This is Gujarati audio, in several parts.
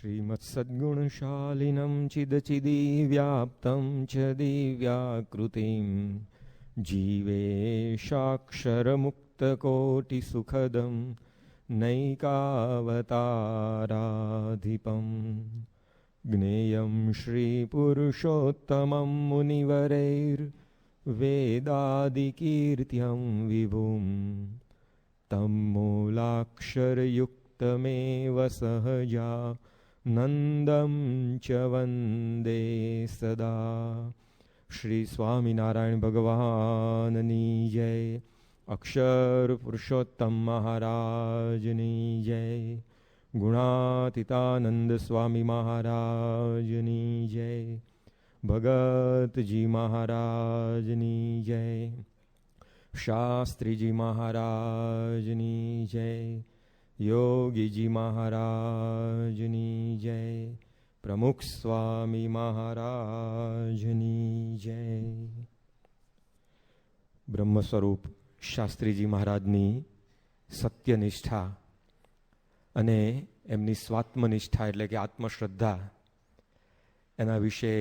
श्रीमत्सद्गुणशालिनं चिदचिदिव्याप्तं च दिव्याकृतिं जीवेशाक्षरमुक्तकोटिसुखदं नैकावताराधिपं ज्ञेयं श्रीपुरुषोत्तमं मुनिवरैर्वेदादिकीर्त्यं विभुं तं मूलाक्षरयुक्तमेव सहजा नंदम च वंदे सदा। श्री स्वामीनारायण भगवाननी जय। अक्षर पुरुषोत्तम महाराजनी जय। गुणातीतानंद स्वामी महाराजनी जय। भगत जी महाराजनी जय। शास्त्री जी महाराजनी जय। योगी जी महाराजनी जय। प्रमुख स्वामी महाराजनी जय। બ્રહ્મ સ્વરૂપ શાસ્ત્રીજી મહારાજની સત્યનિષ્ઠા અને એમની સ્વાત્મનિષ્ઠા એટલે કે આત્મશ્રદ્ધા એના વિશે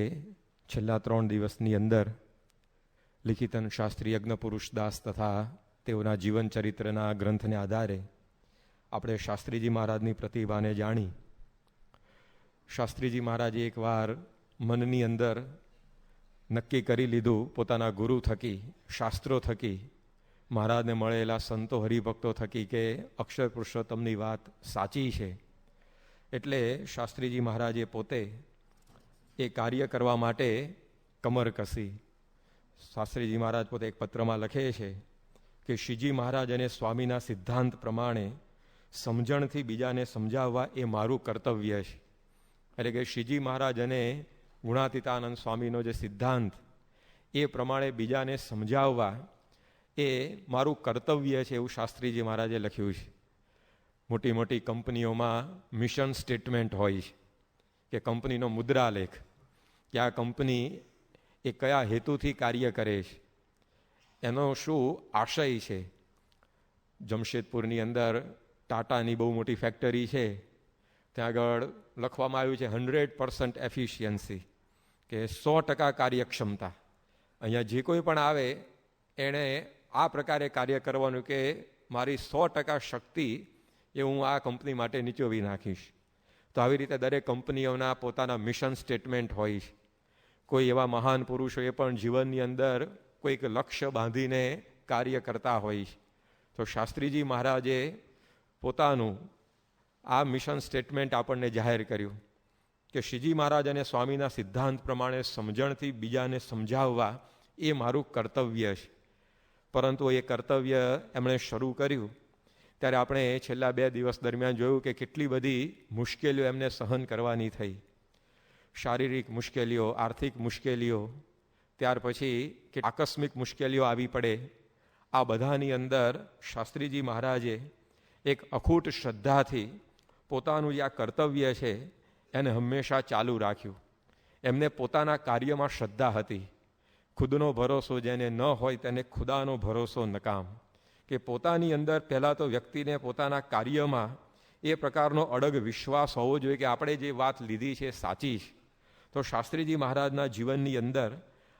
છેલ્લા 3 દિવસની અંદર લિખિતન શાસ્ત્રી યજ્ઞપુરુષ દાસ તથા તેઓના જીવન ચરિત્રના ગ્રંથને આધારે આપણે શાસ્ત્રીજી મહારાજની પ્રતિભાને જાણી. શાસ્ત્રીજી મહારાજે એકવાર મનની અંદર નક્કી કરી લીધું પોતાના ગુરુ થકી, શાસ્ત્રો થકી, મહારાજને મળેલા સંતો હરિભક્તો થકી કે અક્ષર પુરુષોત્તમની વાત સાચી છે. એટલે શાસ્ત્રીજી મહારાજે પોતે એ કાર્ય કરવા માટે કમર કસી. શાસ્ત્રીજી મહારાજ પોતે એક પત્રમાં લખે છે કે શ્રીજી મહારાજ અને સ્વામીના સિદ્ધાંત પ્રમાણે સમજણથી બીજાને સમજાવવા એ મારું કર્તવ્ય છે. એટલે કે શ્રીજી મહારાજ અને ગુણાતીતાનંદ સ્વામીનો જે સિદ્ધાંત એ પ્રમાણે બીજાને સમજાવવા એ મારું કર્તવ્ય છે એવું શાસ્ત્રીજી મહારાજે લખ્યું છે. મોટી મોટી કંપનીઓમાં મિશન સ્ટેટમેન્ટ હોય છે કે કંપનીનો મુદ્રાલેખ કે આ કંપની એ કયા હેતુથી કાર્ય કરે છે, એનો શું આશય છે. જમશેદપુરની અંદર ટાટાની બહુ મોટી ફેક્ટરી છે, ત્યાં આગળ લખવામાં આવ્યું છે 100% એફિશિયન્સી, કે 100% કાર્યક્ષમતા. અહીંયા જે કોઈ પણ આવે એણે આ પ્રકારે કાર્ય કરવાનું કે મારી 100% શક્તિ એ હું આ કંપની માટે નીચોવી નાખીશ. તો આવી રીતે દરેક કંપનીઓના પોતાના મિશન સ્ટેટમેન્ટ હોય છે. કોઈ એવા મહાન પુરુષોએ પણ જીવનની અંદર કોઈક લક્ષ્ય બાંધીને કાર્ય કરતા હોય છે. તો શાસ્ત્રીજી મહારાજે પોતાનું આ મિશન સ્ટેટમેન્ટ આપણને જાહેર કર્યું કે શ્રીજી મહારાજ અને સ્વામીના સિદ્ધાંત પ્રમાણે સમજણથી બીજાને સમજાવવા એ મારું કર્તવ્ય છે. પરંતુ એ કર્તવ્ય એમણે શરૂ કર્યું ત્યારે આપણે છેલ્લા 2 દિવસ દરમિયાન જોયું કે કેટલી બધી મુશ્કેલીઓ એમને સહન કરવાની થઈ. શારીરિક મુશ્કેલીઓ, આર્થિક મુશ્કેલીઓ, ત્યાર પછી કે આકસ્મિક મુશ્કેલીઓ આવી પડે. આ બધાની અંદર શાસ્ત્રીજી મહારાજે એક અખૂટ શ્રદ્ધાથી પોતાનું જે આ કર્તવ્ય છે એને હંમેશા ચાલુ રાખ્યું. એમને પોતાના કાર્યમાં શ્રદ્ધા હતી. ખુદનો ભરોસો જેને ન હોય તેને ખુદાનો ભરોસો નકામ. કે પોતાની અંદર પહેલાં તો વ્યક્તિને પોતાના કાર્યમાં એ પ્રકારનો અડગ વિશ્વાસ હોવો જોઈએ કે આપણે જે વાત લીધી છે સાચી છે. તો શાસ્ત્રીજી મહારાજના જીવનની અંદર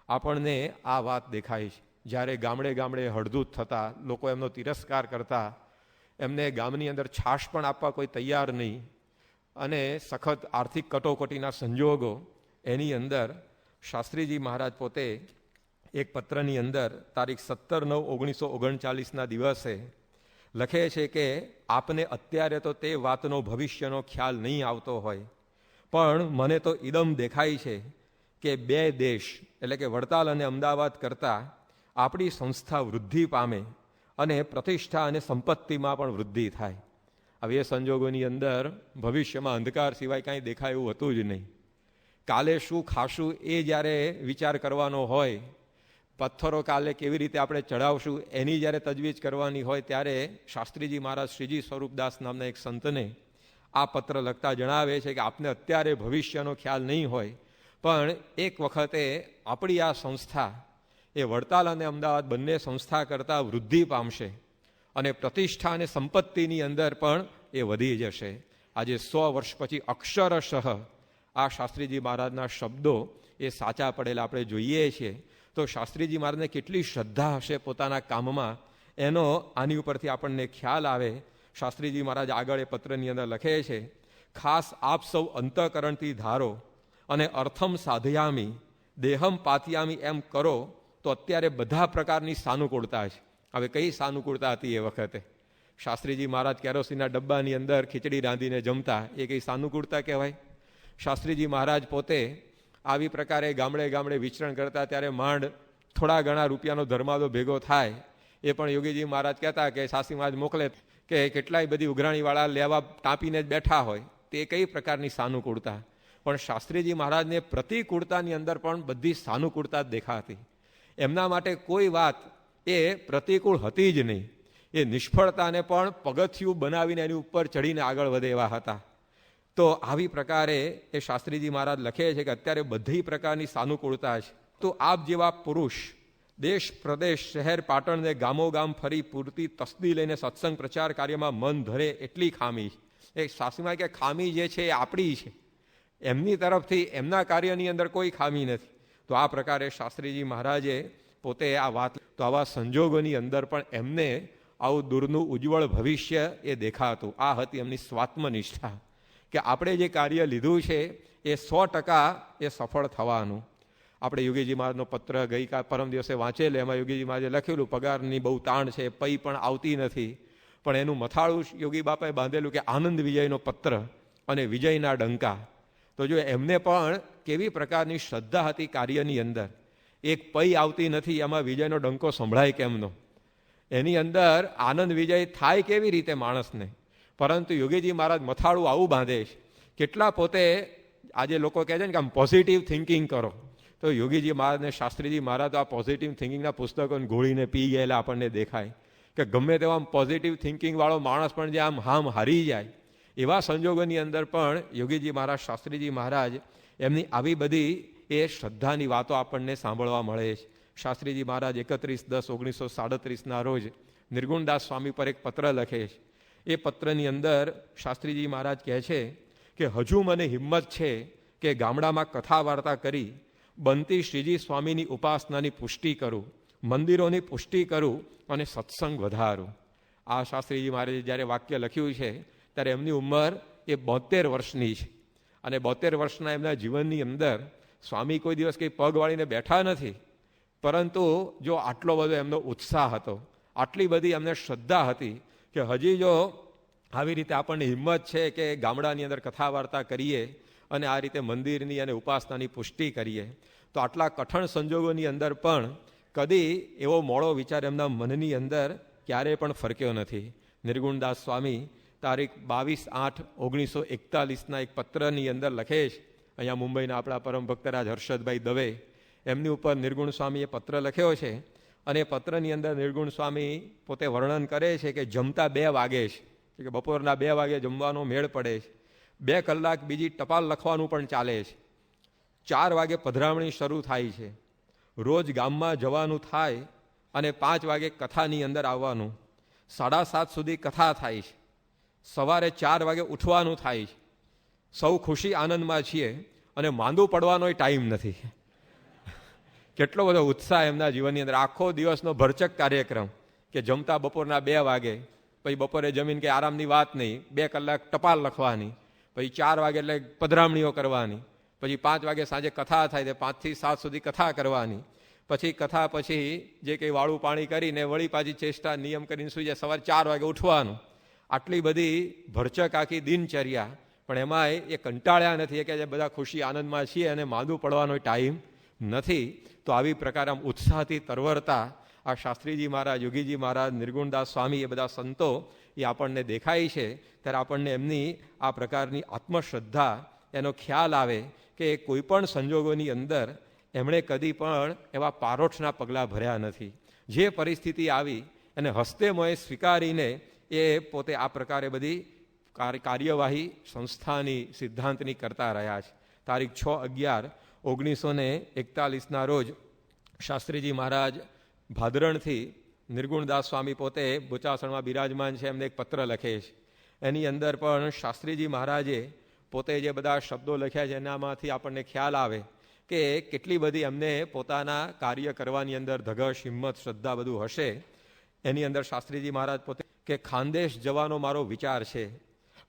આપણને આ વાત દેખાય છે. જ્યારે ગામડે ગામડે હળધૂત થતા, લોકો એમનો તિરસ્કાર કરતા, એમને ગામની અંદર છાશ પણ આપવા કોઈ તૈયાર નહીં, અને સખત આર્થિક કટોકટીના સંજોગો, એની અંદર શાસ્ત્રીજી મહારાજ પોતે એક પત્રની અંદર તારીખ 17/9/1939ના દિવસે લખે છે કે આપને અત્યારે તો તે વાતનો ભવિષ્યનો ખ્યાલ નહીં આવતો હોય, પણ મને તો ઇદમ દેખાય છે કે 2 દેશ એટલે કે વડતાલ અને અમદાવાદ કરતાં આપણી સંસ્થા વૃદ્ધિ પામે અને પ્રતિષ્ઠા અને સંપત્તિમાં પણ વૃદ્ધિ થાય. હવે એ સંજોગોની અંદર ભવિષ્યમાં અંધકાર સિવાય કાંઈ દેખાય એવું હતું જ નહીં. કાલે શું ખાશું એ જ્યારે વિચાર કરવાનો હોય, પથ્થરો કાલે કેવી રીતે આપણે ચડાવશું એની જ્યારે તજવીજ કરવાની હોય, ત્યારે શાસ્ત્રીજી મહારાજ શ્રીજી સ્વરૂપદાસ નામના એક સંતને આ પત્ર લખતા જણાવે છે કે આપને અત્યારે ભવિષ્યનો ખ્યાલ નહીં હોય, પણ એક વખતે આપણી આ સંસ્થા એ વડતાલ અને અમદાવાદ બંને સંસ્થા કરતાં વૃદ્ધિ પામશે અને પ્રતિષ્ઠા અને સંપત્તિની અંદર પણ એ વધી જશે. આજે 100 વર્ષ પછી અક્ષરશઃ આ શાસ્ત્રીજી મહારાજના શબ્દો એ સાચા પડેલા આપણે જોઈએ છીએ. તો શાસ્ત્રીજી મહારાજને કેટલી શ્રદ્ધા હશે પોતાના કામમાં, એનો આની ઉપરથી આપણને ખ્યાલ આવે. શાસ્ત્રીજી મહારાજ આગળ એ પત્રની અંદર લખે છે, ખાસ આપ સૌ અંતઃકરણથી ધારો અને અર્થમ સાધયામી દેહમ પાતિયામી એમ કરો તો અત્યારે બધા પ્રકારની સાનુકૂળતા છે. હવે કઈ સાનુકૂળતા હતી એ વખતે? શાસ્ત્રીજી મહારાજ કેરોસીનના ડબ્બાની અંદર ખીચડી રાંધીને જમતા, એ કઈ સાનુકૂળતા કહેવાય? શાસ્ત્રીજી મહારાજ પોતે આવી પ્રકારે ગામડે ગામડે વિચરણ કરતા ત્યારે માંડ થોડા ઘણા રૂપિયાનો ધર્માદો ભેગો થાય. એ પણ યોગીજી મહારાજ કહેતા કે શાસ્ત્રી મહારાજ મોકલે કે કેટલાય બધી ઉઘરાણીવાળા લેવા ટાંપીને જ બેઠા હોય. તે કઈ પ્રકારની સાનુકૂળતા? પણ શાસ્ત્રીજી મહારાજને પ્રતિકૂળતાની અંદર પણ બધી સાનુકૂળતા જ દેખાતી. એમના માટે કોઈ વાત એ પ્રતિકૂળ હતી જ નહીં. એ નિષ્ફળતાને પણ પગથિયું બનાવીને એની ઉપર ચડીને આગળ વધે એવા હતા. તો આવી પ્રકારે એ શાસ્ત્રીજી મહારાજ લખે છે કે અત્યારે બધી પ્રકારની સાનુકૂળતા છે. તો આપ જેવા પુરુષ દેશ પ્રદેશ શહેર પાટણને ગામોગામ ફરી પૂરતી તસ્દી લઈને સત્સંગ પ્રચાર કાર્યમાં મન ધરે એટલી ખામી. એ શાસ્ત્રીમાં કે ખામી જે છે એ આપણી છે, એમની તરફથી એમના કાર્યની અંદર કોઈ ખામી નથી. તો આ પ્રકારે શાસ્ત્રીજી મહારાજે પોતે આ વાત, તો આવા સંજોગોની અંદર પણ એમને આવું દૂરનું ઉજ્જવળ ભવિષ્ય એ દેખાતું. આ હતી એમની સ્વાત્મનિષ્ઠા કે આપણે જે કાર્ય લીધું છે એ 100% એ સફળ થવાનું. આપણે યોગીજી મહારાજનો પત્ર ગઈકાલ પરમ દિવસે વાંચેલો, એમાં યોગીજી મહારાજે લખેલું પગારની બહુ તાણ છે, પૈ પણ આવતી નથી, પણ એનું મથાળું યોગી બાપાએ બાંધેલું કે આનંદ વિજયનો પત્ર અને વિજયના ડંકા. તો જો એમને પણ કેવી પ્રકારની શ્રદ્ધા હતી કાર્યની અંદર. એક પૈ આવતી નથી, એમાં વિજયનો ડંકો સંભળાય કેમનો? એની અંદર આનંદ વિજય થાય કેવી રીતે માણસને? પરંતુ યોગીજી મહારાજ મથાળું આવું બાંધે છે. કેટલા પોતે આજે લોકો કહે છે ને કે આમ પોઝિટિવ થિંકિંગ કરો, તો યોગીજી મહારાજ ને શાસ્ત્રીજી મહારાજ આ પોઝિટિવ થિંકિંગના પુસ્તકોને ઘોળીને પી ગયેલા આપણને દેખાય કે ગમે તેવા આમ પોઝિટિવ થિંકિંગવાળો માણસ પણ જે આમ હામ હારી જાય એવા સંજોગોની અંદર પણ યોગીજી મહારાજ શાસ્ત્રીજી મહારાજ એમની આવી બધી એ શ્રદ્ધાની વાતો આપણને સાંભળવા મળે છે. શાસ્ત્રીજી મહારાજ 31/10/1937 રોજ નિર્ગુણદાસ સ્વામી પર એક પત્ર લખે છે. એ પત્રની અંદર શાસ્ત્રીજી મહારાજ કહે છે કે હજુ મને હિંમત છે કે ગામડામાં કથા વાર્તા કરી બનતી શ્રીજી સ્વામીની ઉપાસનાની પુષ્ટિ કરું, મંદિરોની પુષ્ટિ કરું અને સત્સંગ વધારું. આ શાસ્ત્રીજી મહારાજે જ્યારે વાક્ય લખ્યું છે ત્યારે એમની ઉંમર એ 72 વર્ષની છે. અને 72 વર્ષના એમના જીવનની અંદર સ્વામી કોઈ દિવસ કંઈ પગ વાળીને બેઠા નથી, પરંતુ જો આટલો બધો એમનો ઉત્સાહ હતો, આટલી બધી એમને શ્રદ્ધા હતી કે હજી જો આવી રીતે આપણને હિંમત છે કે ગામડાની અંદર કથા વાર્તા કરીએ અને આ રીતે મંદિરની અને ઉપાસનાની પુષ્ટિ કરીએ, તો આટલા કઠણ સંજોગોની અંદર પણ કદી એવો મોડો વિચાર એમના મનની અંદર ક્યારેય પણ ફરક્યો નથી. નિર્ગુણદાસ સ્વામી તારીખ 22/8/1941 એક પત્રની અંદર લખે છે. અહીંયા મુંબઈના આપણા પરમ ભક્તરાજ હર્ષદભાઈ દવે, એમની ઉપર નિર્ગુણ સ્વામીએ પત્ર લખ્યો છે. અને એ પત્રની અંદર નિર્ગુણ સ્વામી પોતે વર્ણન કરે છે કે જમતા 2 વાગે છે, કે બપોરના 2 વાગે જમવાનો મેળ પડે છે. 2 કલાક બીજી ટપાલ લખવાનું પણ ચાલે છે. 4 વાગે પધરામણી શરૂ થાય છે. રોજ ગામમાં જવાનું થાય અને 5 વાગે કથાની અંદર આવવાનું. 7:30 સુધી કથા થાય છે. સવારે 4 વાગે ઉઠવાનું થાય છે. સૌ ખુશી આનંદમાં છીએ અને માંદું પડવાનો ટાઈમ નથી. કેટલો બધો ઉત્સાહ એમના જીવનની અંદર. આખો દિવસનો ભરચક કાર્યક્રમ કે જમતા બપોરના 2 વાગે, પછી બપોરે જમીન કે આરામની વાત નહીં, 2 કલાક ટપાલ લખવાની, પછી 4 વાગે એટલે પધરામણીઓ કરવાની, પછી 5 વાગે સાંજે કથા થાય તો 5 થી 7 સુધી કથા કરવાની, પછી કથા પછી જે કંઈ વાળું પાણી કરીને વળી પાછી ચેષ્ટા નિયમ કરીને સુઈ જાય, સવારે 4 વાગે ઉઠવાનું. આટલી બધી ભરચક આખી દિનચર્યા, પણ એમાંય એ કંટાળ્યા નથી કે બધા ખુશી આનંદમાં છીએ અને માંદું પડવાનો ટાઈમ નથી. તો આવી પ્રકારે આમ ઉત્સાહથી તરવરતા આ શાસ્ત્રીજી મહારાજ, યોગીજી મહારાજ, નિર્ગુણદાસ સ્વામી, એ બધા સંતો એ આપણને દેખાય છે. ત્યારે આપણને એમની આ પ્રકારની આત્મશ્રદ્ધા એનો ખ્યાલ આવે કે કોઈ પણ સંજોગોની અંદર એમણે કદી પણ એવા પારોઠના પગલાં ભર્યા નથી. જે પરિસ્થિતિ આવી એને હસ્તે મોએ સ્વીકારીને એ પોતે આ પ્રકારે બધી કાર્યવાહી સંસ્થાની સિદ્ધાંતની કરતા રહ્યા છે. તારીખ 6/11/1941 રોજ શાસ્ત્રીજી મહારાજ ભાદરણથી નિર્ગુણદાસ સ્વામી પોતે બોચાસણમાં બિરાજમાન છે, એમને એક પત્ર લખે છે. એની અંદર પણ શાસ્ત્રીજી મહારાજે પોતે જે બધા શબ્દો લખ્યા છે એનામાંથી આપણને ખ્યાલ આવે કે કેટલી બધી એમને પોતાના કાર્ય કરવાની અંદર ધગશ, હિંમત, શ્રદ્ધા બધું હશે. એની અંદર શાસ્ત્રીજી મહારાજ પોતે કે ખાનદેશ જવાનો મારો વિચાર છે,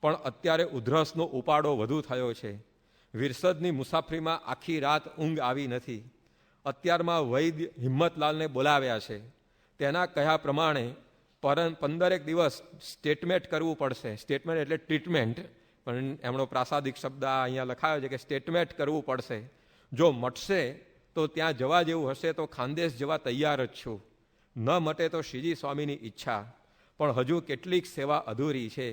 પણ અત્યારે ઉધરસનો ઉપાડો વધુ થયો છે. વિરસદની મુસાફરીમાં આખી રાત ઊંઘ આવી નથી. અત્યારમાં વૈદ્ય હિંમતલાલને બોલાવ્યા છે. તેના કહ્યા પ્રમાણે 15 દિવસ સ્ટેટમેન્ટ કરવું પડશે. સ્ટેટમેન્ટ એટલે ટ્રીટમેન્ટ, પણ એમનો પ્રાસાદિક શબ્દ અહીંયા લખાયો છે કે સ્ટેટમેન્ટ કરવું પડશે. જો મટશે તો ત્યાં જવા જેવું હશે તો ખાનદેશ જવા તૈયાર જ છું. ન મટે તો શ્રીજી સ્વામીની ઈચ્છા, પણ હજુ કેટલીક સેવા અધૂરી છે,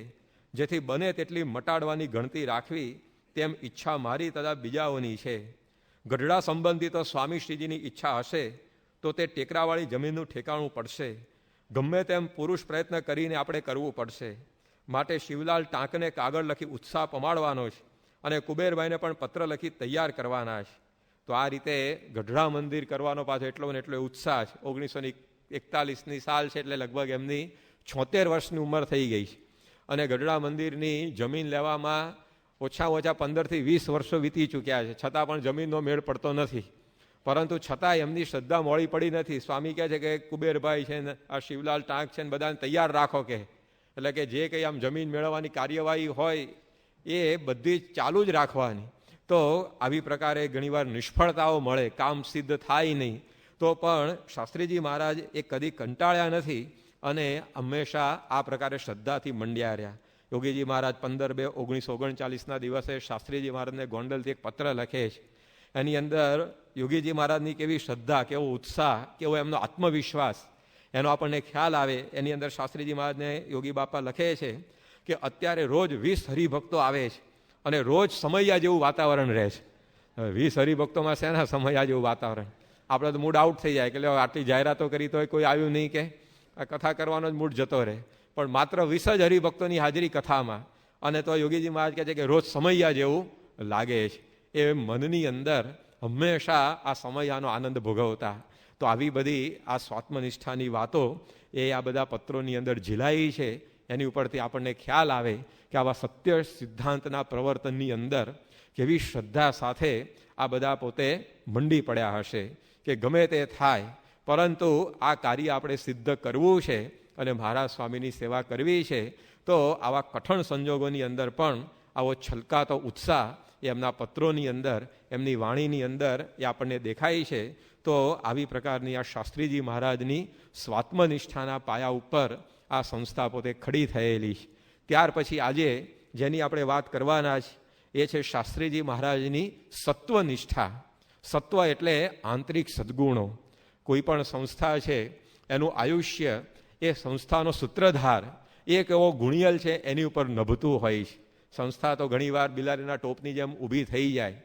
જેથી બને તેટલી મટાડવાની ગણતી રાખવી તેમ ઈચ્છા મારી તથા બીજાઓની છે. ગઢડા સંબંધી તો સ્વામી શ્રીજીની ઈચ્છા હશે તો તે ટેકરાવાળી જમીનનું ઠેકાણું પડશે. ગમે તેમ પુરુષ પ્રયત્ન કરીને આપણે કરવું પડશે. માટે શિવલાલ ટાંકને કાગળ લખી ઉત્સાહ પમાડવાનો છે અને કુબેરભાઈને પણ પત્ર લખી તૈયાર કરવાના છે. તો આ રીતે ગઢડા મંદિર કરવાનો પાછો એટલો ને એટલો ઉત્સાહ છે. 1941ની સાલ છે, એટલે લગભગ એમની 76 વર્ષની ઉંમર થઈ ગઈ છે. અને ગઢડા મંદિરની જમીન લેવામાં ઓછામાં ઓછા 15થી 20 વર્ષો વીતી ચૂક્યા છે, છતાં પણ જમીનનો મેળ પડતો નથી. પરંતુ છતાં એમની શ્રદ્ધા મોડી પડી નથી. સ્વામી કહે છે કે કુબેરભાઈ છે ને આ શિવલાલ ટાંક છે ને બધાને તૈયાર રાખો કે, એટલે કે જે કંઈ આમ જમીન મેળવવાની કાર્યવાહી હોય એ બધી ચાલુ જ રાખવાની. તો આવી પ્રકારે ઘણીવાર નિષ્ફળતાઓ મળે, કામ સિદ્ધ થાય નહીં, તો પણ શાસ્ત્રીજી મહારાજ એ કદી કંટાળ્યા નથી અને હંમેશા આ પ્રકારે શ્રદ્ધાથી મંડ્યા રહ્યા. યોગીજી મહારાજ 15/2/1939ના દિવસે શાસ્ત્રીજી મહારાજને ગોંડલથી એક પત્ર લખે છે. એની અંદર યોગીજી મહારાજની કેવી શ્રદ્ધા, કેવો ઉત્સાહ, કેવો એમનો આત્મવિશ્વાસ એનો આપણને ખ્યાલ આવે. એની અંદર શાસ્ત્રીજી મહારાજને યોગી બાપા લખે છે કે અત્યારે રોજ 20 હરિભક્તો આવે છે અને રોજ સમૈયા જેવું વાતાવરણ રહે છે. 20 હરિભક્તોમાં શેના સમૈયા જેવું વાતાવરણ? આપણે તો મૂડ આઉટ થઈ જાય કે આટલી જાહેરાતો કરી તો કોઈ આવ્યું નહીં, કે આ કથા કરવાનો જ મૂડ જતો રહે. પણ માત્ર 20 જ હરિભક્તોની હાજરી કથામાં, અને તો યોગીજી મહારાજ કહે છે કે રોજ સમૈયા જેવું લાગે છે. એ મનની અંદર હંમેશા આ સમયનો આનંદ ભોગવતા. તો આવી બધી આ સ્વાત્મનિષ્ઠાની વાતો એ આ બધા પત્રોની અંદર ઝીલાઈ છે. એની ઉપરથી આપણને ખ્યાલ આવે કે આવા સત્ય સિદ્ધાંતના પ્રવર્તનની અંદર કેવી શ્રદ્ધા સાથે આ બધા પોતે મંડી પડ્યા હશે કે ગમે તે થાય, પરંતુ આ કાર્ય આપણે સિદ્ધ કરવું છે અને મહારાજ સ્વામીની સેવા કરવી છે. તો આવા કઠણ સંજોગોની અંદર પણ આવો છલકાતો ઉત્સાહ એમના પત્રોની અંદર, એમની વાણીની અંદર એ આપણને દેખાય છે. તો આવી પ્રકારની આ શાસ્ત્રીજી મહારાજની સ્વાત્મનિષ્ઠાના પાયા ઉપર આ સંસ્થા પોતે ખડી થયેલી છે. ત્યાર પછી આજે જેની આપણે વાત કરવાના છે એ છે શાસ્ત્રીજી મહારાજની સત્વનિષ્ઠા. સત્વ એટલે આંતરિક સદ્ગુણો. કોઈ પણ સંસ્થા છે એનું આયુષ્ય એ સંસ્થાનો સૂત્રધાર એક એવો ગુણિયલ છે એની ઉપર નભતું હોય છે. સંસ્થા તો ઘણીવાર બિલાડીના ટોપની જેમ ઊભી થઈ જાય,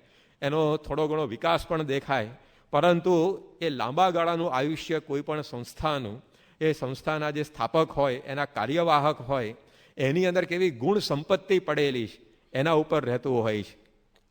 એનો થોડો ઘણો વિકાસ પણ દેખાય, પરંતુ એ લાંબા ગાળાનું આયુષ્ય કોઈ પણ સંસ્થાનું, એ સંસ્થાના જે સ્થાપક હોય, એના કાર્યવાહક હોય, એની અંદર કેવી ગુણ સંપત્તિ પડેલી છે એના ઉપર રહેતું હોય છે.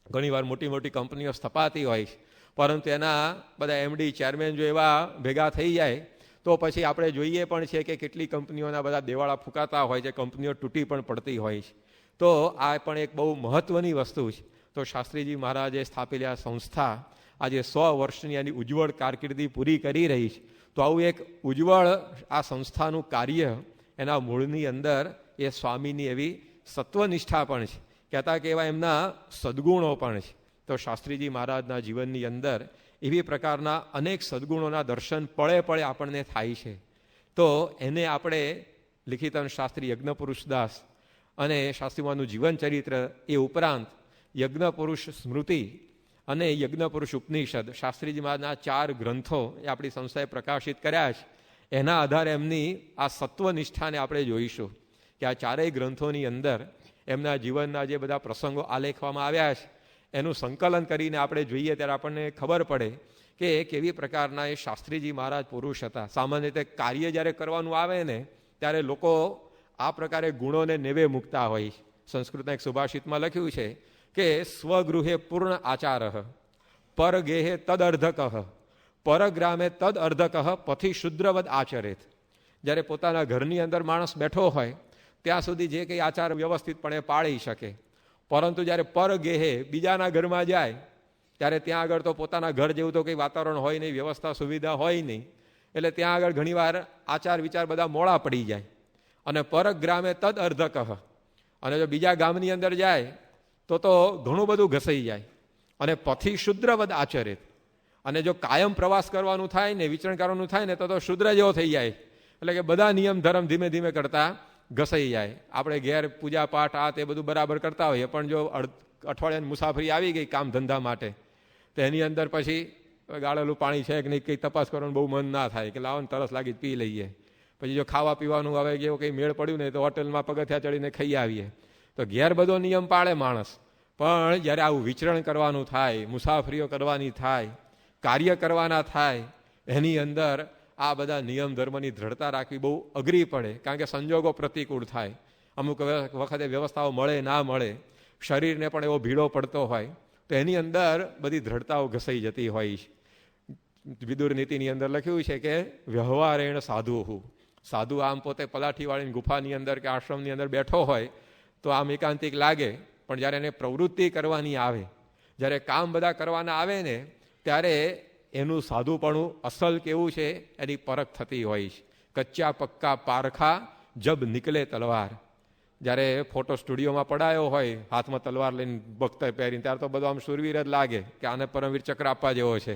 ઘણીવાર મોટી મોટી કંપનીઓ સ્થપાતી હોય છે, પરંતુ એના બધા એમડી, ચેરમેન જો એવા ભેગા થઈ જાય તો પછી આપણે જોઈએ પણ છે કે કેટલી કંપનીઓના બધા દેવાળા ફૂંકાતા હોય છે, કંપનીઓ તૂટી પણ પડતી હોય છે. તો આ પણ એક બહુ મહત્ત્વની વસ્તુ છે. તો શાસ્ત્રીજી મહારાજે સ્થાપેલી આ સંસ્થા આજે 100 વર્ષની એની ઉજ્જવળ કારકિર્દી પૂરી કરી રહી છે. તો આવું એક ઉજ્જવળ આ સંસ્થાનું કાર્ય, એના મૂળની અંદર એ સ્વામીની એવી સત્વનિષ્ઠા પણ છે, કહેતા કે એવા એમના સદ્ગુણો પણ છે. તો શાસ્ત્રીજી મહારાજના જીવનની અંદર એવી પ્રકારના અનેક સદ્ગુણોના દર્શન પળે પળે આપણને થાય છે. તો એને આપણે લિખિતન શાસ્ત્રી યજ્ઞપુરુષદાસ અને શાસ્ત્રીમાનું જીવન ચરિત્ર, એ ઉપરાંત યજ્ઞપુરુષ સ્મૃતિ અને યજ્ઞપુરુષ ઉપનિષદ, શાસ્ત્રીજી મહારાજના 4 ગ્રંથો એ આપણી સંસ્થાએ પ્રકાશિત કર્યા છે. એના આધારે એમની આ સત્વનિષ્ઠાને આપણે જોઈશું કે આ 4 ગ્રંથોની અંદર એમના જીવનના જે બધા પ્રસંગો આલેખવામાં આવ્યા છે એનું સંકલન કરીને આપણે જોઈએ ત્યારે આપણને ખબર પડે કે કેવી પ્રકારના એ શાસ્ત્રીજી મહારાજ પુરુષ હતા. સામાન્ય રીતે કાર્ય જ્યારે કરવાનું આવે ને ત્યારે લોકો આ પ્રકારે ગુણોને નેવે મૂકતા હોય. સંસ્કૃતના એક સુભાષિતમાં લખ્યું છે કે સ્વગૃહે પૂર્ણ આચાર, પરગેહે તદર્ધક, પરગ્રામે તદઅર્ધક, પથી શુદ્રવદ આચરેત. જ્યારે પોતાના ઘરની અંદર માણસ બેઠો હોય ત્યાં સુધી જે કંઈ આચાર વ્યવસ્થિતપણે પાળી શકે. પરંતુ જ્યારે પરગેહે બીજાના ઘરમાં જાય ત્યારે ત્યાં આગળ તો પોતાના ઘર જેવું તો કંઈ વાતાવરણ હોય નહીં, વ્યવસ્થા સુવિધા હોય નહીં. એટલે ત્યાં આગળ ઘણીવાર આચાર વિચાર બધા મોડા પડી જાય. અને પરગ ગ્રામે તદ અર્ધકઃ, અને જો બીજા ગામની અંદર જાય તો ઘણું બધું ઘસાઈ જાય. અને પથી શુદ્રવદ આચરિત, અને જો કાયમ પ્રવાસ કરવાનું થાય ને, વિચરણ કરવાનું થાય ને, તો શુદ્ર જેવો થઈ જાય. એટલે કે બધા નિયમ ધર્મ ધીમે ધીમે કરતા ઘસાઈ જાય. આપણે ઘેર પૂજા પાઠ આ તે બધું બરાબર કરતા હોઈએ, પણ જો અઠવાડિયાની મુસાફરી આવી ગઈ કામ ધંધા માટે, તો એની અંદર પછી ગાળેલું પાણી છે કે નહીં કંઈ તપાસ કરવાનું બહુ મન ના થાય, કે લાવો ને તરસ લાગી પી લઈએ. પછી જો ખાવા પીવાનું હવે જેવું કંઈ મેળ પડ્યું ને તો હોટલમાં પગથિયા ચડીને ખાઈ આવીએ. તો ઘેર બધો નિયમ પાળે માણસ, પણ જ્યારે આવું વિચરણ કરવાનું થાય, મુસાફરીઓ કરવાની થાય, કાર્ય કરવાના થાય, એની અંદર આ બધા નિયમ ધર્મની દ્રઢતા રાખવી બહુ અઘરી પડે. કારણ કે સંજોગો પ્રતિકૂળ થાય, અમુક વખતે વ્યવસ્થાઓ મળે ના મળે, શરીરને પણ એવો ભીડો પડતો હોય, તો એની અંદર બધી દ્રઢતાઓ ઘસાઈ જતી હોય. વિદુર નીતિની અંદર લખ્યું છે કે વ્યવહારેણ સાધુ. સાધુ આમ પોતે પલાઠીવાળીની ગુફાની અંદર કે આશ્રમની અંદર બેઠો હોય તો આમ એકાંતિક લાગે, પણ જ્યારે એને પ્રવૃત્તિ કરવાની આવે, જ્યારે કામ બધા કરવાના આવે ને, ત્યારે એનું સાધુપણું અસલ કેવું છે એની પરખ થતી હોય છે. કચ્ચા પક્કા પારખા જબ નિકલે તલવાર. જ્યારે ફોટો સ્ટુડિયોમાં પડાયો હોય હાથમાં તલવાર લઈને બખ્તર પહેરીને, ત્યારે તો બધો આમ સુરવીર જ લાગે કે આને પરમવીર ચક્ર આપવા જેવો છે.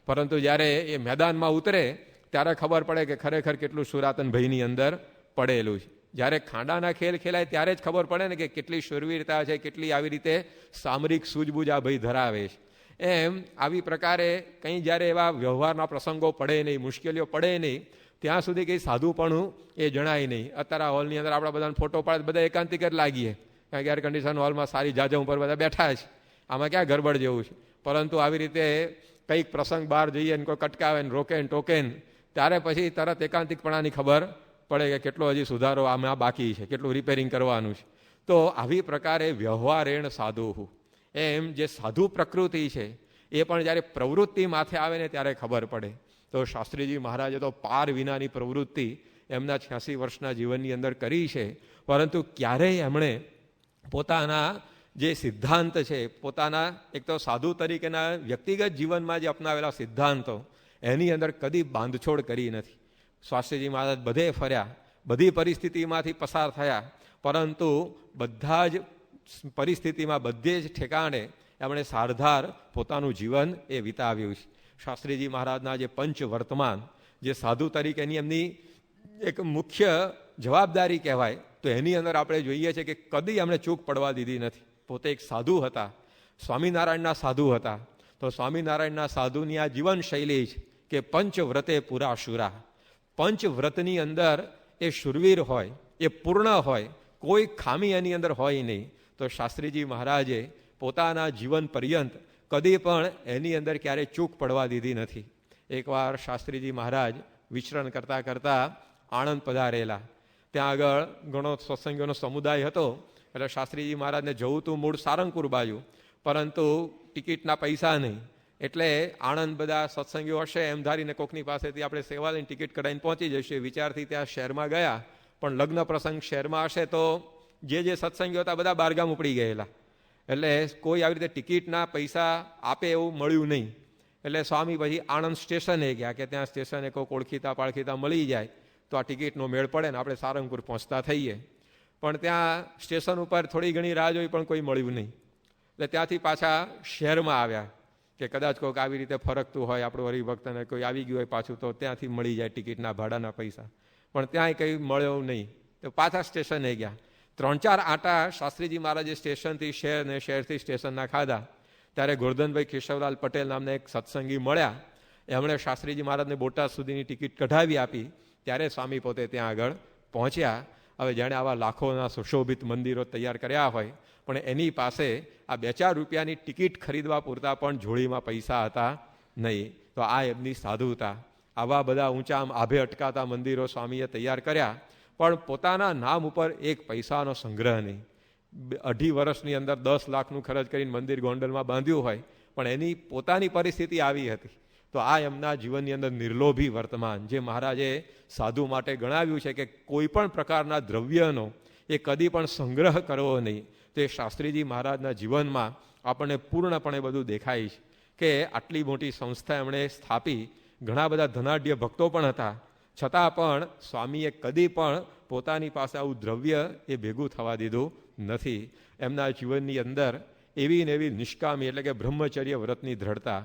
પરંતુ જ્યારે એ મેદાનમાં ઉતરે ત્યારે ખબર પડે કે ખરેખર કેટલું સુરાતન ભયની અંદર પડેલું છે. જ્યારે ખાંડાના ખેલ ખેલાય ત્યારે જ ખબર પડે ને કે કેટલી શુરવીરતા છે, કેટલી આવી રીતે સામરિક સૂઝબૂઝ આ ભય ધરાવે છે. એમ આવી પ્રકારે કંઈ જ્યારે એવા વ્યવહારના પ્રસંગો પડે નહીં, મુશ્કેલીઓ પડે નહીં, ત્યાં સુધી કંઈ સાધુપણું એ જણાય નહીં. અત્યારે હોલની અંદર આપણા બધાને ફોટો પાડે બધા એકાંતિક જ લાગીએ, કારણ કે એર કન્ડિશન હોલમાં સારી જાજા ઉપર બધા બેઠા છે, આમાં ક્યાં ગરબડ જેવું છે. પરંતુ આવી રીતે કંઈક પ્રસંગ બહાર જઈએ ને કોઈ કટકાવે ને રોકે ને ટોકે ને, ત્યારે પછી તરત એકાંતિકપણાની ખબર પડે કે કેટલો હજી સુધારો આમાં બાકી છે, કેટલું રિપેરિંગ કરવાનું છે. તો આવી પ્રકારે વ્યવહારેણ સાધુ, એમ જે સાધુ પ્રકૃતિ છે એ પણ જ્યારે પ્રવૃત્તિ માથે આવે ને ત્યારે ખબર પડે. તો શાસ્ત્રીજી મહારાજે તો પાર વિનાની પ્રવૃત્તિ એમના 86 વર્ષના જીવનની અંદર કરી છે. પરંતુ ક્યારેય એમણે પોતાના જે સિદ્ધાંત છે, પોતાના એક તો સાધુ તરીકેના વ્યક્તિગત જીવનમાં જે અપનાવેલા સિદ્ધાંતો, એની અંદર કદી બાંધછોડ કરી નથી. શાસ્ત્રીજી મહારાજ બધે ફર્યા, બધી પરિસ્થિતિમાંથી પસાર થયા, પરંતુ બધા જ પરિસ્થિતિમાં બધે જ ઠેકાણે એમણે સારધાર પોતાનું જીવન એ વિતાવ્યું છે. શાસ્ત્રીજી મહારાજના જે પંચ વર્તમાન, જે સાધુ તરીકેની એમની એક મુખ્ય જવાબદારી કહેવાય, તો એની અંદર આપણે જોઈએ છીએ કે કદી એમણે ચૂક પડવા દીધી નથી. પોતે એક સાધુ હતા, સ્વામિનારાયણના સાધુ હતા. તો સ્વામિનારાયણના સાધુની આ જીવન શૈલી છે કે પંચવ્રતે પૂરા શુરા. પંચવ્રતની અંદર એ શુરવીર હોય, એ પૂર્ણ હોય, કોઈ ખામી એની અંદર હોય નહીં. તો શાસ્ત્રીજી મહારાજે પોતાના જીવન પર્યંત કદી પણ એની અંદર ક્યારેય ચૂક પડવા દીધી નથી. એકવાર શાસ્ત્રીજી મહારાજ વિચરણ કરતાં કરતાં આણંદ પધારેલા. ત્યાં આગળ ઘણો સત્સંગીઓનો સમુદાય હતો, એટલે શાસ્ત્રીજી મહારાજને જવું હતું મૂળ સારંગપુર બાજુ, પરંતુ ટિકિટના પૈસા નહીં. એટલે આણંદ બધા સત્સંગીઓ હશે એમ ધારીને કોકની પાસેથી આપણે સેવા લઈને ટિકિટ કઢાવીને પહોંચી જશે વિચારથી ત્યાં શહેરમાં ગયા. પણ લગ્ન પ્રસંગ શહેરમાં હશે તો જે સત્સંગીઓ હતા બધા બહારગામ ઉપડી ગયેલા, એટલે કોઈ આવી રીતે ટિકિટના પૈસા આપે એવું મળ્યું નહીં. એટલે સ્વામી પછી આણંદ સ્ટેશને ગયા કે ત્યાં સ્ટેશને કોઈ ઓળખીતા પાળખીતા મળી જાય તો આ ટિકિટનો મેળ પડે ને આપણે સારંગપુર પહોંચતા થઈએ. પણ ત્યાં સ્ટેશન ઉપર થોડી ઘણી રાહ જોઈ પણ કોઈ મળ્યું નહીં. એટલે ત્યાંથી પાછા શહેરમાં આવ્યા કે કદાચ કોઈક આવી રીતે ફરકતું હોય આપણું હરિભક્તને કોઈ આવી ગયું હોય પાછું તો ત્યાંથી મળી જાય ટિકિટના ભાડાના પૈસા. પણ ત્યાંય કંઈ મળ્યો નહીં. તો પાછા સ્ટેશને ગયા. 3-4 આટા શાસ્ત્રીજી મહારાજે સ્ટેશનથી શહેર ને શહેરથી સ્ટેશનના ખાધા. ત્યારે ગોરધનભાઈ કેશવલાલ પટેલ નામના એક સત્સંગી મળ્યા. એમણે શાસ્ત્રીજી મહારાજને બોટાદ સુધીની ટિકિટ કઢાવી આપી. ત્યારે સ્વામી પોતે ત્યાં આગળ પહોંચ્યા. હવે જાણે આવા લાખોના સુશોભિત મંદિરો તૈયાર કર્યા હોય, પણ એની પાસે આ 2-4 રૂપિયાની ટિકિટ ખરીદવા પૂરતા પણ જોડીમાં પૈસા હતા નહીં. તો આ એમની સાધુતા. આવા બધા ઊંચા આભે અટકાતા મંદિરો સ્વામીએ તૈયાર કર્યા, પણ પોતાના નામ ઉપર એક પૈસાનો સંગ્રહ નહીં. 2.5 વર્ષની અંદર 10 લાખનું ખર્ચ કરીને મંદિર ગોંડલમાં બાંધ્યું હોય, પણ એની પોતાની પરિસ્થિતિ આવી હતી. તો આ એમના જીવનની અંદર નિર્લોભી વર્તમાન, જે મહારાજે સાધુ માટે ગણાવ્યું છે કે કોઈ પણ પ્રકારના દ્રવ્યનો એ કદી પણ સંગ્રહ કરવો નહીં. તો એ શાસ્ત્રીજી મહારાજના જીવનમાં આપણને પૂર્ણપણે બધું દેખાય છે કે આટલી મોટી સંસ્થા એમણે સ્થાપી, ઘણા બધા ધનાઢ્ય ભક્તો પણ હતા, છતાં પણ સ્વામીએ કદી પણ પોતાની પાસે આવું દ્રવ્ય એ ભેગું થવા દીધું નથી. એમના જીવનની અંદર એવી ને એવી નિષ્કામી એટલે કે બ્રહ્મચર્ય વ્રતની દ્રઢતા.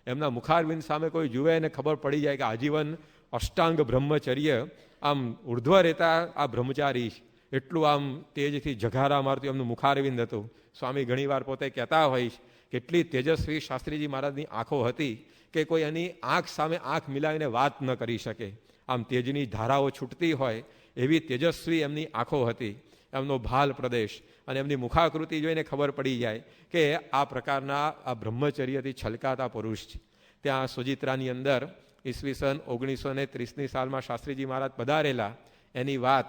એમના મુખારવિંદ સામે કોઈ જુએ ને ખબર પડી જાય કે આજીવન અષ્ટાંગ બ્રહ્મચર્ય, આમ ઉર્ધ્વ રહેતા આ બ્રહ્મચારી એટલું આમ તેજથી જઘારા મારતું એમનું મુખારવિંદ હતું. સ્વામી ઘણીવાર પોતે કહેતા હોય કેટલી તેજસ્વી શાસ્ત્રીજી મહારાજની આંખો હતી કે કોઈ એની આંખ સામે આંખ મિલાવીને વાત ન કરી શકે. આમ તેજની ધારાઓ છૂટતી હોય એવી તેજસ્વી એમની આંખો હતી. એમનો ભાલ પ્રદેશ અને એમની મુખાકૃતિ જોઈને ખબર પડી જાય કે આ પ્રકારના આ બ્રહ્મચર્યથી છલકાતા પુરુષ છે. ત્યાં સુજિત્રાની અંદર ઈસવીસન 1930ની સાલમાં શાસ્ત્રીજી મહારાજ પધારેલા, એની વાત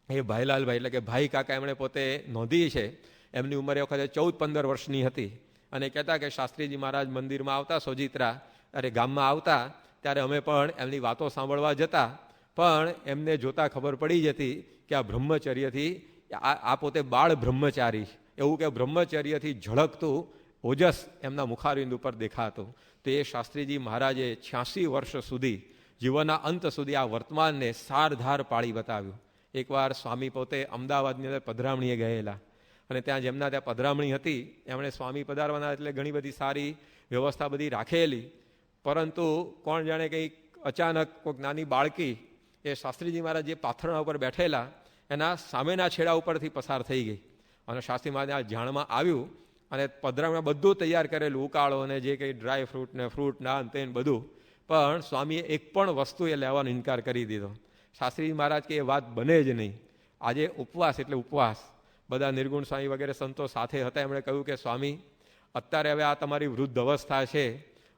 એ ભાઈલાલભાઈ એટલે કે ભાઈ કાકા એમણે પોતે નોંધી છે. એમની ઉંમર એ વખતે 14-15 વર્ષની હતી અને કહેતા કે શાસ્ત્રીજી મહારાજ મંદિરમાં આવતા, સોજિત્રા ગામમાં આવતા, ત્યારે અમે પણ એમની વાતો સાંભળવા જતા, પણ એમને જોતા ખબર પડી જતી કે આ બ્રહ્મચર્યથી આ પોતે બાળ બ્રહ્મચારી, એવું કે બ્રહ્મચર્યથી ઝળકતું ઓજસ એમના મુખારવિંદ ઉપર દેખાતું. તો એ શાસ્ત્રીજી મહારાજે 86 વર્ષ સુધી, જીવનના અંત સુધી આ વર્તમાનને સારધાર પાળી બતાવ્યું. એકવાર સ્વામી પોતે અમદાવાદની અંદર પધરામણીએ ગયેલા અને ત્યાં જેમના ત્યાં પધરામણી હતી એમણે સ્વામી પધારવાના એટલે ઘણી બધી સારી વ્યવસ્થા બધી રાખેલી, પરંતુ કોણ જાણે કંઈક અચાનક કોઈક નાની બાળકી એ શાસ્ત્રીજી મહારાજ જે પાથરણા ઉપર બેઠેલા એના સામેના છેડા ઉપરથી પસાર થઈ ગઈ અને શાસ્ત્રી મહારાજ આ જાણમાં આવ્યું અને પધરામણા બધું તૈયાર કરેલું, ઉકાળો અને જે કંઈ ડ્રાય ફ્રૂટ ને ફ્રૂટ નાન તેન બધું, પણ સ્વામીએ એક પણ વસ્તુ એ લેવાનો ઇનકાર કરી દીધો. શાસ્ત્રીજી મહારાજ કે એ વાત બને જ નહીં. આજે ઉપવાસ એટલે ઉપવાસ. બધા નિર્ગુણ સ્વામી વગેરે સંતો સાથે હતા. એમણે કહ્યું કે સ્વામી, અત્યારે હવે આ તમારી વૃદ્ધ અવસ્થા છે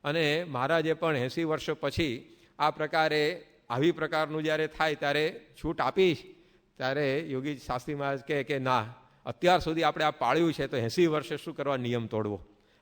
અને મહારાજે પણ 80 વર્ષ પછી આ પ્રકારે આવી પ્રકારનું જ્યારે થાય ત્યારે છૂટ આપીશ. ત્યારે યોગી શાસ્ત્રી મહારાજ કહે કે ના, અત્યાર સુધી આપણે આ પાળ્યું છે તો 80 વર્ષે શું કરવા નિયમ તોડવો.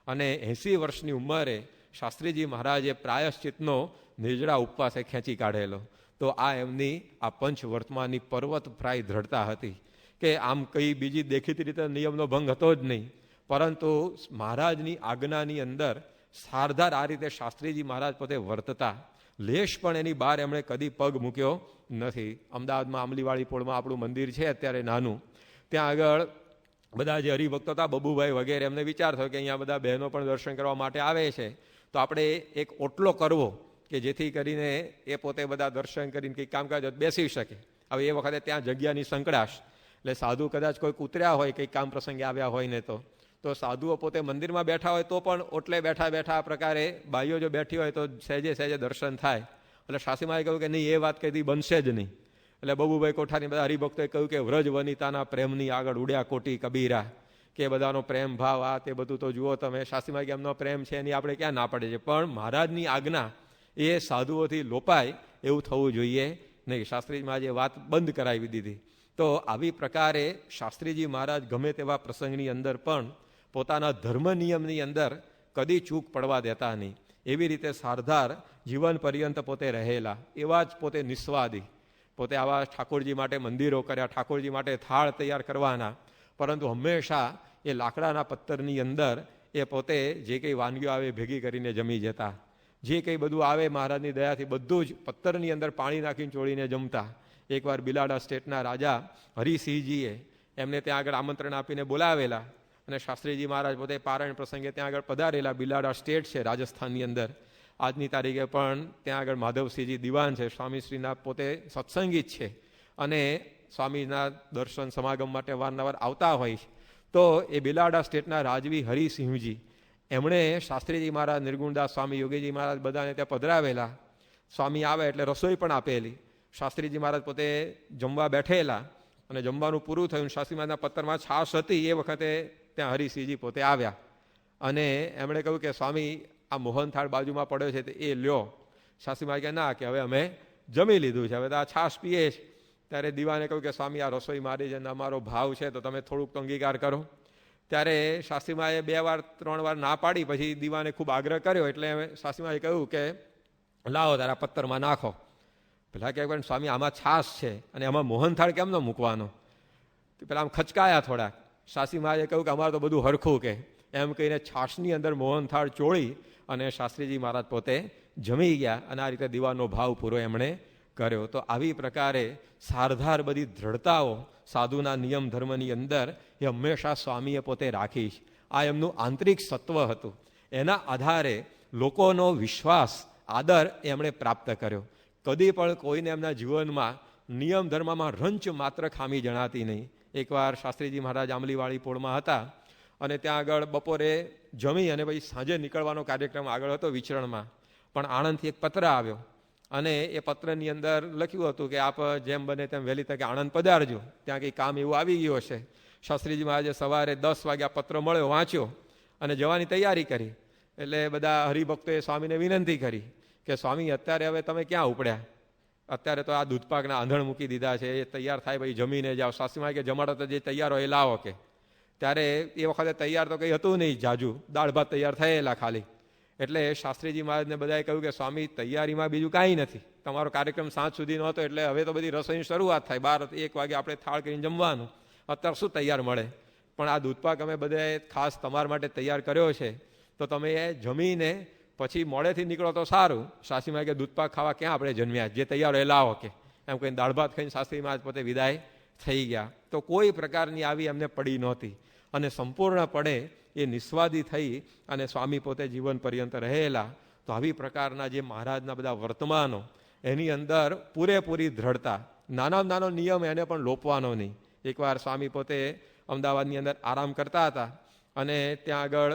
અને 80 વર્ષની ઉંમરે શાસ્ત્રીજી મહારાજે પ્રાયશ્ચિતનો નિર્જળા ઉપવાસે ખેંચી કાઢેલો. તો આ એમની આ પંચ વર્તમાનની પર્વત પ્રાય દ્રઢતા હતી કે આમ કઈ બીજી દેખીતી રીતે નિયમનો ભંગ હતો જ નહીં, પરંતુ મહારાજની આજ્ઞાની અંદર સારધાર આ રીતે શાસ્ત્રીજી મહારાજ પોતે વર્તતા. લેશ પણ એની બહાર એમણે કદી પગ મૂક્યો નથી. અમદાવાદમાં આંબલીવાળી પોળમાં આપણું મંદિર છે અત્યારે નાનું, ત્યાં આગળ બધા જે હરિભક્તો હતા, બબુભાઈ વગેરે, એમને વિચાર થયો કે અહીંયા બધા બહેનો પણ દર્શન કરવા માટે આવે છે તો આપણે એક ઓટલો કરવો કે જેથી કરીને એ પોતે બધા દર્શન કરીને કંઈક કામકાજ બેસી શકે. હવે એ વખતે ત્યાં જગ્યાની સંકળાશ એટલે સાધુ કદાચ કોઈક ઉતર્યા હોય, કંઈક કામ પ્રસંગે આવ્યા હોય ને તો સાધુઓ પોતે મંદિરમાં બેઠા હોય તો પણ ઓટલે બેઠા બેઠા આ પ્રકારે બાઈઓ જો બેઠી હોય તો સહેજે સહેજે દર્શન થાય. એટલે શાસ્ત્રીમાએ કહ્યું કે નહીં, એ વાત કદી બનશે જ નહીં. એટલે બબુભાઈ કોઠાની બધા હરિભક્તોએ કહ્યું કે વ્રજ વનિતાના પ્રેમની આગળ ઉડ્યા કોટી કબીરા, કે બધાનો પ્રેમ ભાવ આ તે બધું તો જુઓ તમે. શાસ્ત્રીમાં કે એમનો પ્રેમ છે એની આપણે ક્યાં ના પડે છે, પણ મહારાજની આજ્ઞા એ સાધુઓથી લોપાય એવું થવું જોઈએ નહીં. શાસ્ત્રીજીમાં જે વાત બંધ કરાવી દીધી. તો આવી પ્રકારે શાસ્ત્રીજી મહારાજ ગમે તેવા પ્રસંગની અંદર પણ પોતાના ધર્મ નિયમની અંદર કદી ચૂક પડવા દેતા નહીં. એવી રીતે સારધાર જીવન પર્યંત પોતે રહેલા, એવા જ પોતે નિસ્વાદી. પોતે આવા ઠાકોરજી માટે મંદિરો કર્યા, ઠાકોરજી માટે થાળ તૈયાર કરવાના, પરંતુ હંમેશા એ લાકડાના પત્તરની અંદર એ પોતે જે કંઈ વાનગીઓ આવે ભેગી કરીને જમી જતા. જે કંઈ બધું આવે મહારાજની દયાથી બધું જ પત્તરની અંદર પાણી નાખીને ચોળીને જમતા. એકવાર બિલાડા સ્ટેટના રાજા હરિસિંહજીએ એમને ત્યાં આગળ આમંત્રણ આપીને બોલાવેલા અને શાસ્ત્રીજી મહારાજ પોતે પારાયણ પ્રસંગે ત્યાં આગળ પધારેલા. બિલાડા સ્ટેટ છે રાજસ્થાનની અંદર. આજની તારીખે પણ ત્યાં આગળ માધવસિંહજી દિવાન છે, સ્વામીશ્રીના પોતે સત્સંગી જ છે અને સ્વામીના દર્શન સમાગમ માટે વારંવાર આવતા હોય. તો એ બિલાડા સ્ટેટના રાજવી હરિસિંહજી એમણે શાસ્ત્રીજી મહારાજ, નિર્ગુણદાસ સ્વામી, યોગીજી મહારાજ બધાને ત્યાં પધરાવેલા. સ્વામી આવે એટલે રસોઈ પણ આપેલી. શાસ્ત્રીજી મહારાજ પોતે જમવા બેઠેલા અને જમવાનું પૂરું થયું. શાસ્ત્રી મહારાજના પત્તરમાં છાશ હતી. એ વખતે ત્યાં હરિસિંહજી પોતે આવ્યા અને એમણે કહ્યું કે સ્વામી, આ મોહનથાળ બાજુમાં પડ્યો છે તો એ લ્યો. શાસ્ત્રી મહારાજ કે ના, કે હવે અમે જમી લીધું છે, હવે તો આ છાશ પીએ છે. ત્યારે દીવાને કહ્યું કે સ્વામી, આ રસોઈ મારી છે અને અમારો ભાવ છે તો તમે થોડુંક તો અંગીકાર કરો. ત્યારે શાસ્ત્રીમાએ 2 વાર 3 વાર ના પાડી. પછી દીવાને ખૂબ આગ્રહ કર્યો એટલે શાસ્ત્રીમાએ કહ્યું કે લાવો તારા પત્તરમાં નાખો. પેલા કહે સ્વામી, આમાં છાશ છે અને આમાં મોહનથાળ કેમ ન મૂકવાનો? પેલા આમ ખચકાયા થોડાક. શાસ્ત્રી મહારાજે કહ્યું કે અમારે તો બધું હરખું કે એમ કહીને છાશની અંદર મોહનથાળ ચોળી અને શાસ્ત્રીજી મહારાજ પોતે જમી ગયા અને આ રીતે દીવાનો ભાવ પૂરો એમણે કર્યો. તો આવી પ્રકારે સારધાર બધી દ્રઢતાઓ સાધુના નિયમ ધર્મની અંદર એ હંમેશા સ્વામીએ પોતે રાખી છે. આ એમનું આંતરિક સત્વ હતું. એના આધારે લોકોનો વિશ્વાસ આદર એમણે પ્રાપ્ત કર્યો. કદી પણ કોઈને એમના જીવનમાં નિયમ ધર્મમાં રંચ માત્ર ખામી જણાતી નહીં. એકવાર શાસ્ત્રીજી મહારાજ આંબલીવાળી પોળમાં હતા અને ત્યાં આગળ બપોરે જમી અને પછી સાંજે નીકળવાનો કાર્યક્રમ આગળ હતો વિચરણમાં. પણ આણંદથી એક પત્ર આવ્યો અને એ પત્રની અંદર લખ્યું હતું કે આપ જેમ બને તેમ વહેલી તકે આણંદ પધારજો, ત્યાં કંઈ કામ એવું આવી ગયું હશે. શાસ્ત્રીજી મહારાજે સવારે 10 વાગ્યા પત્ર મળ્યો, વાંચ્યો અને જવાની તૈયારી કરી. એટલે બધા હરિભક્તોએ સ્વામીને વિનંતી કરી કે સ્વામી અત્યારે હવે તમે ક્યાં ઉપડ્યા, અત્યારે તો આ દૂધપાકના આંધણ મૂકી દીધા છે, એ તૈયાર થાય ભાઈ જમીને જાઓ. શાસ્ત્રી મહારાજ કે જમાડો તો જે તૈયાર હોય એ લાવો કે. ત્યારે એ વખતે તૈયાર તો કંઈ હતું નહીં જાજુ, દાળ ભાત તૈયાર થયેલા ખાલી. એટલે શાસ્ત્રીજી મહારાજને બધાએ કહ્યું કે સ્વામી તૈયારીમાં બીજું કાંઈ નથી, તમારો કાર્યક્રમ સાંજ સુધીનો હતો એટલે હવે તો બધી રસોઈની શરૂઆત થાય, 12-1 વાગે આપણે થાળ કરીને જમવાનું, અત્યારે શું તૈયાર મળે. પણ આ દૂધપાક અમે બધાએ ખાસ તમારા માટે તૈયાર કર્યો છે, તો તમે એ જમીને પછી મોડેથી નીકળો તો સારું. શાસ્ત્રી મહારાજ કે દૂધપાક ખાવા ક્યાં આપણે જન્મ્યા, જે તૈયાર હોય લાવો કે. એમ કહીને દાળ ભાત ખાઈને શાસ્ત્રી મહારાજ પોતે વિદાય થઈ ગયા. તો કોઈ પ્રકારની આવી એમને પડી નહોતી અને સંપૂર્ણપણે એ નિસ્વાદી થઈ અને સ્વામી પોતે જીવન પર્યંત રહેલા. તો આવી પ્રકારના જે મહારાજના બધા વર્તમાનો એની અંદર પૂરેપૂરી દ્રઢતા, નાનામાં નાનો નિયમ એને પણ લોપવાનો નહીં. એકવાર સ્વામી પોતે અમદાવાદની અંદર આરામ કરતા હતા અને ત્યાં આગળ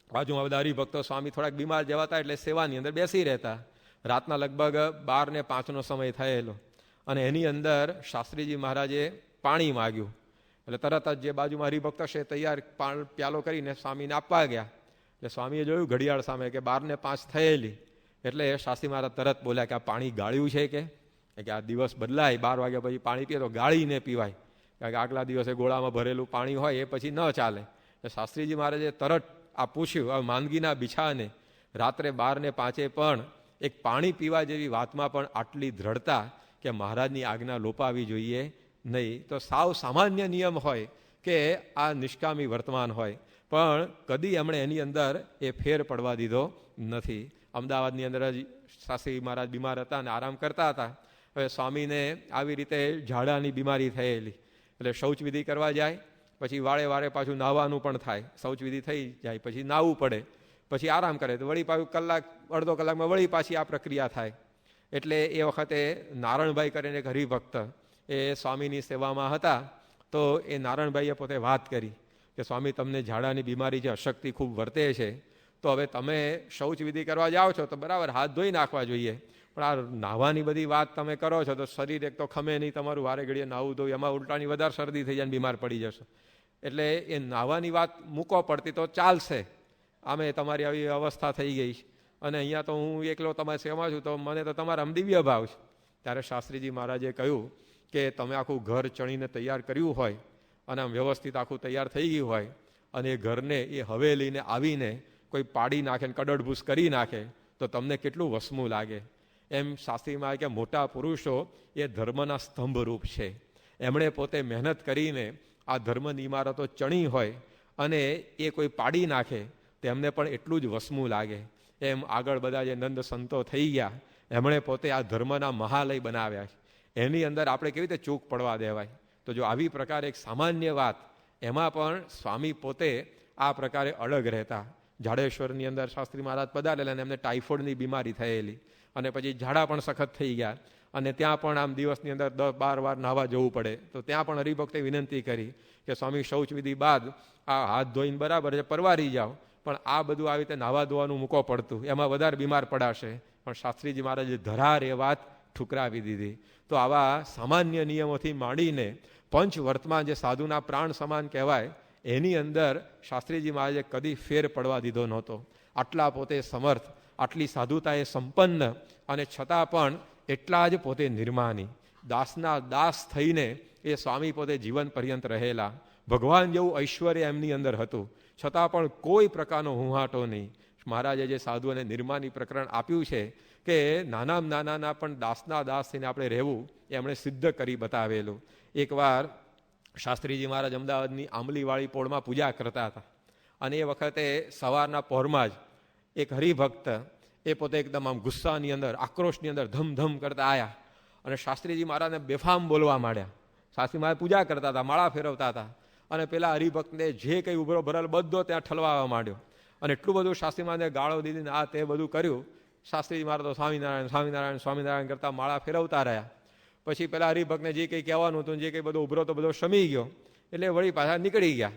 બાજુમાં બધા હરિભક્તો સ્વામી થોડાક બીમાર જવાતા એટલે સેવાની અંદર બેસી રહેતા. રાતના લગભગ 12:05 સમય થયેલો અને એની અંદર શાસ્ત્રીજી મહારાજે પાણી માગ્યું. એટલે તરત જ જે બાજુમાં હરિભક્ત હશે તૈયાર પ્યાલો કરીને સ્વામીને આપવા ગયા. એટલે સ્વામીએ જોયું ઘડિયાળ સામે કે 12:05 થયેલી. એટલે શાસ્ત્રી મહારાજ તરત બોલ્યા કે આ પાણી ગાળ્યું છે કે આ દિવસ બદલાય, 12 વાગ્યા પછી પાણી પીએ તો ગાળીને પીવાય, કારણ કે આગલા દિવસે ગોળામાં ભરેલું પાણી હોય એ પછી ન ચાલે. એટલે શાસ્ત્રીજી મહારાજે તરત આ પૂછ્યું. હવે માંદગીના બિછાને રાત્રે 12:05 પણ એક પાણી પીવા જેવી વાતમાં પણ આટલી દ્રઢતા કે મહારાજની આજ્ઞા લોપાવી જોઈએ નહીં. તો સાવ સામાન્ય નિયમ હોય કે આ નિષ્કામી વર્તમાન હોય, પણ કદી એમણે એની અંદર એ ફેર પડવા દીધો નથી. અમદાવાદની અંદર જ શાસ્ત્રી મહારાજ બીમાર હતા અને આરામ કરતા હતા. હવે સ્વામીને આવી રીતે ઝાડાની બીમારી થયેલી એટલે શૌચવિધિ કરવા જાય, પછી વારે વારે પાછું નાહવાનું પણ થાય. શૌચવિધિ થઈ જાય પછી નાહવું પડે, પછી આરામ કરે તો વળી પાછું કલાક અડધો કલાકમાં વળી પાછી આ પ્રક્રિયા થાય. એટલે એ વખતે નારણભાઈ કરીને એક હરિભક્ત એ સ્વામીની સેવામાં હતા. તો એ નારણભાઈએ પોતે વાત કરી કે સ્વામી તમને ઝાડાની બીમારી છે, અશક્તિ ખૂબ વર્તે છે, તો હવે તમે શૌચવિધિ કરવા જાઓ છો તો બરાબર હાથ ધોઈ નાખવા જોઈએ, પણ આ નાહવાની બધી વાત તમે કરો છો તો શરીર એક તો ખમે નહીં, તમારું વારે ઘડીએ નાહવું ધોવું, એમાં ઉલટાની વધારે શરદી થઈ જાય, બીમાર પડી જશો. એટલે એ નાહવાની વાત મૂકો પડતી તો ચાલશે, આમે તમારી આવી અવસ્થા થઈ ગઈ છે અને અહીંયા તો હું એકલો તમારી સેવામાં છું, તો મને તો તમારા આમ દિવ્ય ભાવ છે. ત્યારે શાસ્ત્રીજી મહારાજે કહ્યું કે તમે આખું ઘર ચણીને તૈયાર કર્યું હોય અને આમ વ્યવસ્થિત આખું તૈયાર થઈ ગયું હોય અને એ ઘરને એ હવેલીને આવીને કોઈ પાડી નાખે ને કડડભૂસ કરી નાખે તો તમને કેટલું વસમું લાગે. એમ શાસ્ત્રીમાં કે મોટા પુરુષો એ ધર્મના સ્તંભરૂપ છે. એમણે પોતે મહેનત કરીને આ ધર્મની ઇમારતો ચણી હોય અને એ કોઈ પાડી નાખે તેમને પણ એટલું જ વસમું લાગે. એમ આગળ બધા જે નંદ સંતો થઈ ગયા એમણે પોતે આ ધર્મના મહાલય બનાવ્યા છે. એની અંદર આપણે કેવી રીતે ચૂક પડવા દેવાય. તો જો આવી પ્રકારે એક સામાન્ય વાત, એમાં પણ સ્વામી પોતે આ પ્રકારે અડગ રહેતા. ઝાડેશ્વરની અંદર શાસ્ત્રી મહારાજ પધારેલા અને એમને ટાઇફોઇડની બીમારી થયેલી અને પછી ઝાડા પણ સખત થઈ ગયા અને ત્યાં પણ આમ દિવસની અંદર 10-12 વાર નાહવા જવું પડે. તો ત્યાં પણ હરિભક્તે વિનંતી કરી કે સ્વામી શૌચવિધિ બાદ આ હાથ ધોઈને બરાબર છે પરવારી જાઓ, પણ આ બધું આવી રીતે નાહવા ધોવાનું મૂકો પડતું, એમાં વધારે બીમાર પડાશે. પણ શાસ્ત્રીજી મહારાજે ધરાર એ વાત ઠુકરાવી દીધી. તો આવા સામાન્ય નિયમોથી માંડીને પંચ વર્તમાન જે સાધુના પ્રાણ સમાન કહેવાય એની અંદર શાસ્ત્રીજી મહારાજે કદી ફેર પડવા દીધો નહોતો. આટલા પોતે સમર્થ, આટલી સાધુતાએ સંપન્ન અને છતાં પણ એટલા જ પોતે નિર્માની, દાસના દાસ થઈને એ સ્વામી પોતે જીવન પર્યંત રહેલા. ભગવાન જેવું ઐશ્વર્ય એમની અંદર હતું, છતાં પણ કોઈ પ્રકારનો હુંહાટો નહીં. મહારાજે જે સાધુ અને નિર્માની પ્રકરણ આપ્યું છે કે નાનામાં નાના પણ દાસના દાસ થઈને આપણે રહેવું, એ એમણે સિદ્ધ કરી બતાવેલું. એકવાર શાસ્ત્રીજી મહારાજ અમદાવાદની આંબલીવાળી પોળમાં પૂજા કરતા હતા. અને એ વખતે સવારના પહોરમાં જ એક હરિભક્ત એ પોતે એકદમ આમ ગુસ્સાની અંદર, આક્રોશની અંદર ધમધમ કરતા આવ્યા અને શાસ્ત્રીજી મહારાજને બેફામ બોલવા માંડ્યા. શાસ્ત્રી મહારાજ પૂજા કરતા હતા, માળા ફેરવતા હતા અને પેલા હરિભક્તને જે કંઈ ઉભરો ભરેલ બધો ત્યાં ઠલવાવા માંડ્યો અને એટલું બધું શાસ્ત્રી મહારાજને ગાળો દીધીને આ તે બધું કર્યું. શાસ્ત્રીજી મહારાજ તો સ્વામિનારાયણ સ્વામિનારાયણ સ્વામિનારાયણ કરતા માળા ફેરવતા રહ્યા. પછી પેલા હરિભક્તને જે કંઈ કહેવાનું હતું, જે કંઈ બધો ઉભરો તો બધો શમી ગયો એટલે વળી પાછા નીકળી ગયા.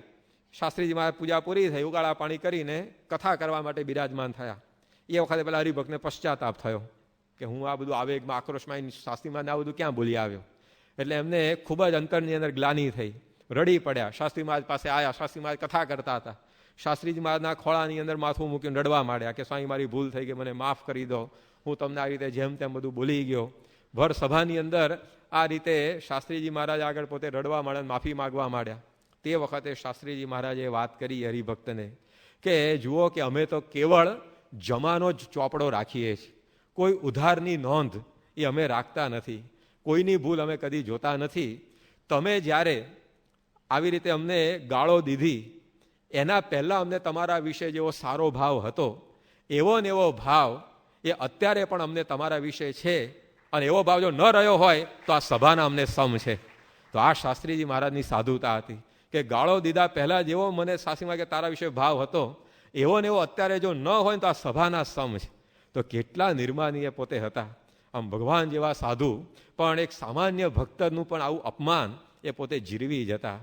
શાસ્ત્રીજી મહારાજ પૂજા પૂરી થઈ, ઉગાળા પાણી કરીને કથા કરવા માટે બિરાજમાન થયા. એ વખતે પેલા હરિભક્તને પશ્ચાતાપ થયો કે હું આ બધું આવેગમાં, આક્રોશમાં શાસ્ત્રી મહારાજ આ બધું ક્યાં બોલી આવ્યો. એટલે એમને ખૂબ જ અંતરની અંદર ગ્લાનિ થઈ, રડી પડ્યા. શાસ્ત્રી મહારાજ પાસે આવ્યા. શાસ્ત્રી મહારાજ કથા કરતા હતા. શાસ્ત્રીજી મહારાજના ખોળાની અંદર માથું મૂકીને રડવા માંડ્યા કે સ્વામી મારી ભૂલ થઈ ગઈ, મને માફ કરી દો, હું તમને આ રીતે જેમ તેમ બધું બોલી ગયો. ભર સભાની અંદર આ રીતે શાસ્ત્રીજી મહારાજ આગળ પોતે રડવા માંડ્યા, માફી માગવા માંડ્યા. તે વખતે શાસ્ત્રીજી મહારાજે વાત કરી હરિભક્તને કે જુઓ કે અમે તો કેવળ જમાનો જ ચોપડો રાખીએ છીએ, કોઈ ઉધારની નોંધ એ અમે રાખતા નથી, કોઈની ભૂલ અમે કદી જોતા નથી. તમે જ્યારે આવી રીતે અમને ગાળો દીધી એના પહેલાં અમને તમારા વિશે જેવો સારો ભાવ હતો એવો ને એવો ભાવ એ અત્યારે પણ અમને તમારા વિશે છે. અને એવો ભાવ જો ન રહ્યો હોય તો આ સભાના અમને સમ છે. તો આ શાસ્ત્રીજી મહારાજની સાધુતા હતી કે ગાળો દીધા પહેલાં જેવો મને શાસ્ત્રીમાં કે તારા વિશે ભાવ હતો એવો ને એવો અત્યારે જો ન હોય તો આ સભાના સમ છે. તો કેટલા નિર્માનીય પોતે હતા. આમ ભગવાન જેવા સાધુ પણ એક સામાન્ય ભક્તનું પણ આવું અપમાન એ પોતે જીરવી જતા.